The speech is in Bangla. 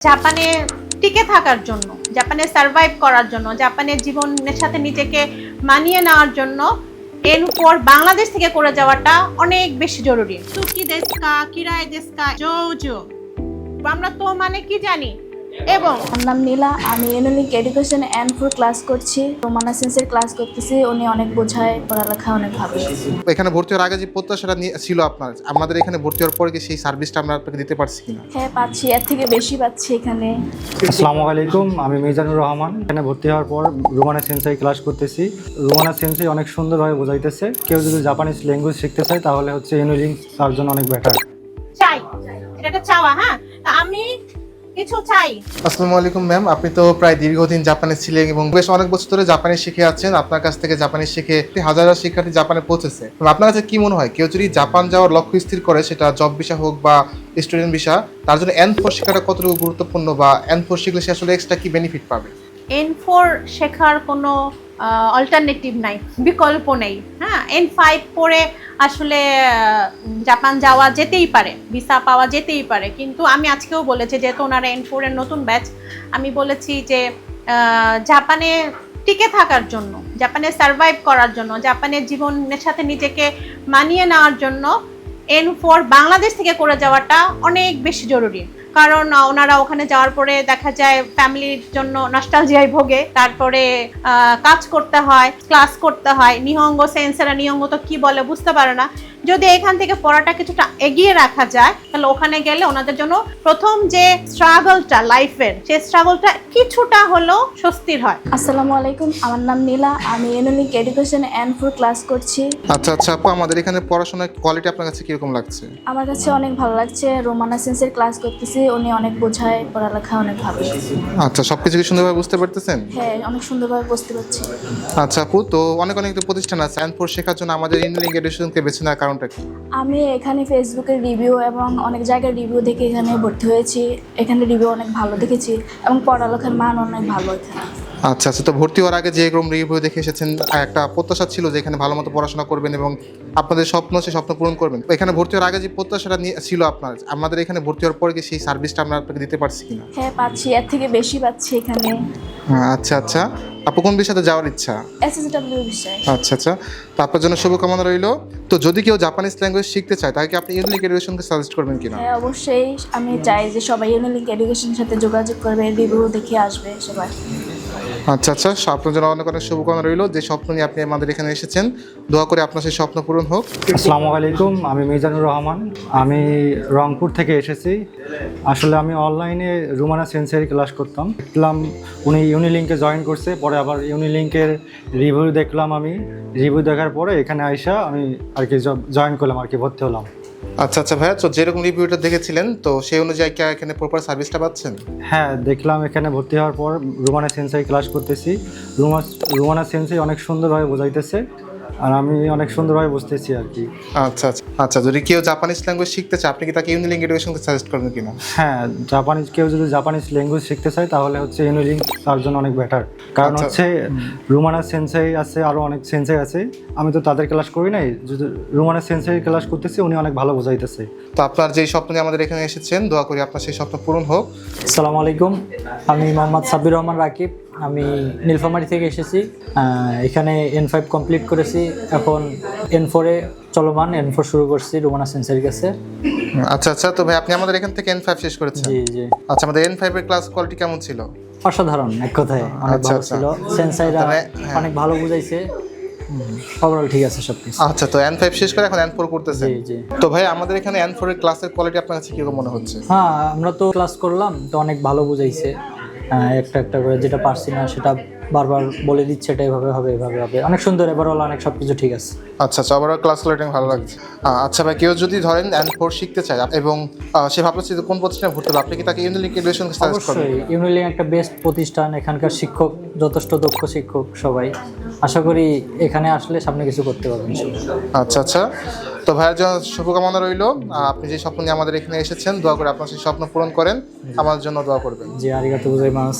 জাপানে টিকে থাকার জন্য, জাপানে সার্ভাইভ করার জন্য, জাপানের জীবনের সাথে নিজেকে মানিয়ে নেওয়ার জন্য N4 বাংলাদেশ থেকে করে যাওয়াটা অনেক বেশি জরুরি। সুকি দেশকা, কিরাই দেশকা, জোজো, আমরা তো মানে কি জানি। এবং আমার নাম নীলা, আমি ইউনিলিঙ্ক এডুকেশন N4 ক্লাস করছি। রোমানা সেন্সের ক্লাস করতেছি। উনি অনেক বোঝায়, পড়ালেখা অনেক ভালো। এখানে ভর্তি হওয়ার আগে যে প্রত্যাশাটা ছিল আপনার, আমাদের এখানে ভর্তি হওয়ার পরে কি সেই সার্ভিসটা আমরা আপনাকে দিতে পারছি কিনা? হ্যাঁ পাচ্ছি, এর থেকে বেশি পাচ্ছি এখানে। আসসালামু আলাইকুম, আমি মিজানুর রহমান। এখানে ভর্তি হওয়ার পর রোমানা সেন্সাই ক্লাস করতেছি। রোমানা সেন্সাই অনেক সুন্দরভাবে বোঝাইতেছে। কেউ যদি জাপানিজ ল্যাঙ্গুয়েজ শিখতে চায় তাহলে হচ্ছে ইউনিলিঙ্ক তার জন্য অনেক বেটার। চাই, এটা একটা চাওয়া। হ্যাঁ, আমি কিছু চাই। আসসালামু আলাইকুম ম্যাম, আপনি তো প্রায় দীর্ঘদিন জাপানে ছিলেন এবং বেশ অনেক বছর ধরে জাপানি শিখে আছেন। আপনার কাছ থেকে জাপানি শিখে হাজার হাজার শিক্ষার্থী জাপানে পৌঁছেছে। আপনার কাছে কি মনে হয়, কেউ যদি জাপান যাওয়ার লক্ষ্য স্থির করে, সেটা জব ভিসা হোক বা স্টুডেন্ট ভিসা, তার জন্য N4 শেখাটা কতটুকু গুরুত্বপূর্ণ, বা N4 শিখলে সে আসলে এক্সট্রা কি বেনিফিট পাবে? N4 শেখার কোনো অল্টারনেটিভ নাই, বিকল্প নেই। হ্যাঁ, N5 পড়ে আসলে জাপান যাওয়া যেতেই পারে, ভিসা পাওয়া যেতেই পারে। কিন্তু আমি আজকেও বলেছি, যেহেতু ওনারা N4 এর নতুন ব্যাচ, আমি বলেছি যে জাপানে টিকে থাকার জন্য, জাপানে সার্ভাইভ করার জন্য, জাপানের জীবনের সাথে নিজেকে মানিয়ে নেওয়ার জন্য N4 বাংলাদেশ থেকে করে যাওয়াটা অনেক বেশি জরুরি। কারণ ওনারা ওখানে যাওয়ার পরে দেখা যায় ফ্যামিলির জন্য নস্টালজিয়ায় ভোগে, তারপরে কাজ করতে হয়, ক্লাস করতে হয়, নিহঙ্গ সেন্সেরা নিহঙ্গ তো কি বলে বুঝতে পারে না। যদি এখান থেকে পড়াটা কিছুটা এগিয়ে রাখা যায়, তাহলে ওখানে গেলে ওনাদের জন্য প্রথম যে স্ট্রাগলটা লাইফের, সেই স্ট্রাগলটা কিছুটা হলেও স্বস্তির হয়। আসসালামু আলাইকুম, আমার নাম নীলা, আমি ইউনিলিঙ্ক এডুকেশন N4 ক্লাস করছি। আচ্ছা আচ্ছা আপু, আমাদের এখানে পড়াশোনার কোয়ালিটি আপনার কাছে কিরকম লাগছে? আমার কাছে অনেক ভালো লাগছে। রোমানা সেন্সের ক্লাস করতেছি। উনি অনেক বোঝায়, পড়ালেখা অনেক ভালো। আচ্ছা, সবকিছু কি সুন্দরভাবে বুঝতে পারতেছেন? হ্যাঁ, অনেক সুন্দরভাবে বুঝতে পারছি। আচ্ছা আপু, তো অনেক অনেক প্রতিষ্ঠান আছে N4 শেখার জন্য, আমাদের ইউনিলিঙ্ক এডুকেশনকে বেছে নেওয়ার কারণটা কি? আমি এখানে ফেসবুকের রিভিউ এবং অনেক জায়গায় রিভিউ দেখে এখানে ভর্তি হয়েছি। এখানে রিভিউ অনেক ভালো দেখেছি এবং পড়ালেখার মান অনেক ভালো এখানে। আচ্ছা আচ্ছা, তো ভর্তি হওয়ার আগে যে এরকম রিভিউ দেখে এসেছেন, একটা প্রত্যাশা ছিল যে এখানে ভালো মতো পড়াশোনা করবেন এবং আপনাদের স্বপ্ন, সেই স্বপ্ন পূরণ করবেন। এখানে ভর্তি হওয়ার আগে যে প্রত্যাশাটা ছিল আপনার, আমাদের এখানে ভর্তি হওয়ার পরে কি সেই সার্ভিসটা আমরা আপনাকে দিতে পারছি কিনা? হ্যাঁ পাচ্ছি, এর থেকে বেশি পাচ্ছি এখানে। আচ্ছা আচ্ছা, আপু কোন বিষয়তে যাওয়ার ইচ্ছা? SSW বিষয়। আচ্ছা আচ্ছা, তো আপনার জন্য শুভকামনা রইল। তো যদি কেউ জাপানিজ ল্যাঙ্গুয়েজ শিখতে চায়, তাহলে কি আপনি ইউনিলিঙ্ক এডুকেশনকে সাজেস্ট করবেন কিনা? হ্যাঁ অবশ্যই, আমি চাই যে সবাই ইউনিলিঙ্ক এডুকেশনের সাথে যোগাযোগ করবে, রিভিউ দেখে আসবে সবাই। আচ্ছা আচ্ছা, আপনার জন্য অনেক অনেক শুভকামনা রইল। যে স্বপ্ন নিয়ে আপনি আমাদের এখানে এসেছেন, দোয়া করে আপনার সেই স্বপ্ন পূরণ হোক। আসসালামু আলাইকুম, আমি মিজানুর রহমান। আমি রংপুর থেকে এসেছি। আসলে আমি অনলাইনে রোমানা সেন্সাই ক্লাস করতাম। দেখলাম উনি ইউনিলিঙ্কে জয়েন করছে, পরে আবার ইউনিলিঙ্কের রিভিউ দেখলাম। আমি রিভিউ দেখার পরে এখানে আইসা আমি আর কি জয়েন করলাম, আর কি ভর্তি হলাম। আচ্ছা আচ্ছা ভাইয়া, তো যেরকম রিভিউটা দেখেছিলেন, তো সেই অনুযায়ী কি এখানে প্রপার সার্ভিসটা পাচ্ছেন? হ্যাঁ, দেখলাম এখানে ভর্তি হওয়ার পর রোমানা সেন্সাই ক্লাস করতেছি। রোমানা সেন্সাই অনেক সুন্দরভাবে বোঝাইতেছে আর আমি অনেক সুন্দরভাবে বুঝতেছি আর কি। আচ্ছা আচ্ছা আচ্ছা, যদি কেউ জাপানিজ ল্যাঙ্গুয়েজ শিখতে চায়, আপনি কি তাকে ইউনিলিঙ্ক এডুকেশনকে সাজেস্ট করবেন কিনা? হ্যাঁ, কেউ যদি জাপানিজ ল্যাঙ্গুয়েজ শিখতে চায় তাহলে হচ্ছে ইউনিলিঙ্ক তার জন্য অনেক বেটার। কারণ আচ্ছা। হচ্ছে রোমানা সেন্সাই আছে, আরও অনেক সেন্সাই আছে। আমি তো তাদের ক্লাস করি নাই, যদি রোমানা সেন্সাই ক্লাস করতেছি, উনি অনেক ভালো বোঝাইতেছে। তো আপনার যেই স্বপ্ন নিয়ে আমাদের এখানে এসেছেন, দোয়া করি আপনার সেই স্বপ্ন পূরণ হোক। আসসালামু আলাইকুম, আমি মোহাম্মদ সাব্বির রহমান রাকিব। আমি নীলফামারী থেকে এসেছি। এখানে N5 কমপ্লিট করেছি, এখন N4 চলমান। N4 শুরু করছি রোমানা সেন্সাইয়ের কাছে। আচ্ছা আচ্ছা, তো ভাই আপনি আমাদের এখান থেকে N5 শেষ করেছেন? জি জি, আচ্ছা, আমাদের N5 এর ক্লাস কোয়ালিটি কেমন ছিল? অসাধারণ, এক কথায় অনেক আচ্ছা, ভালো আচ্ছা। ছিল। সেন্সাইরা হ্যাঁ। অনেক ভালো বুঝাইছে, ওভারঅল ঠিক আছে সব কিছু। আচ্ছা, তো N5 শেষ করে এখন N4 করতেছেন? জি জি। তো ভাই আমাদের এখানে N4 এর ক্লাসের কোয়ালিটি আপনার কাছে কিরকম মনে হচ্ছে? হ্যাঁ, আমরা তো ক্লাস করলাম, তো অনেক ভালো বুঝাইছে। একটা একটা করে যেটা পারছি না সেটা বারবার বলে দিচ্ছে, এটা এভাবে হবে, এভাবে হবে। অনেক সুন্দর, ওভারঅল অনেক সব কিছু ঠিক আছে। আচ্ছা আচ্ছা, আবার ক্লাস কোয়ালিটি ভালো লাগছে। আচ্ছা ভাই, কেউ যদি ধরেন N4 শিখতে চায় এবং সে ভাবছে যে কোন প্রতিষ্ঠানে ভর্তি হবে, আপনি কি তাকে ইউনিলিঙ্ক এডুকেশনকে সাজেস্ট করবেন? অবশ্যই, ইউনিলিঙ্ক একটা বেস্ট প্রতিষ্ঠান। এখানকার শিক্ষক যথেষ্ট দক্ষ শিক্ষক সবাই। আশা করি এখানে আসলে সামনে কিছু করতে পারবেন। আচ্ছা আচ্ছা, তো ভাইয়ের জন্য শুভকামনা রইল। আপনি যে স্বপ্ন নিয়ে আমাদের এখানে এসেছেন, দোয়া করে আপনার সেই স্বপ্ন পূরণ করেন, আমাদের জন্য দোয়া করবেন। জি, আরিগাতো গোজাইমাস।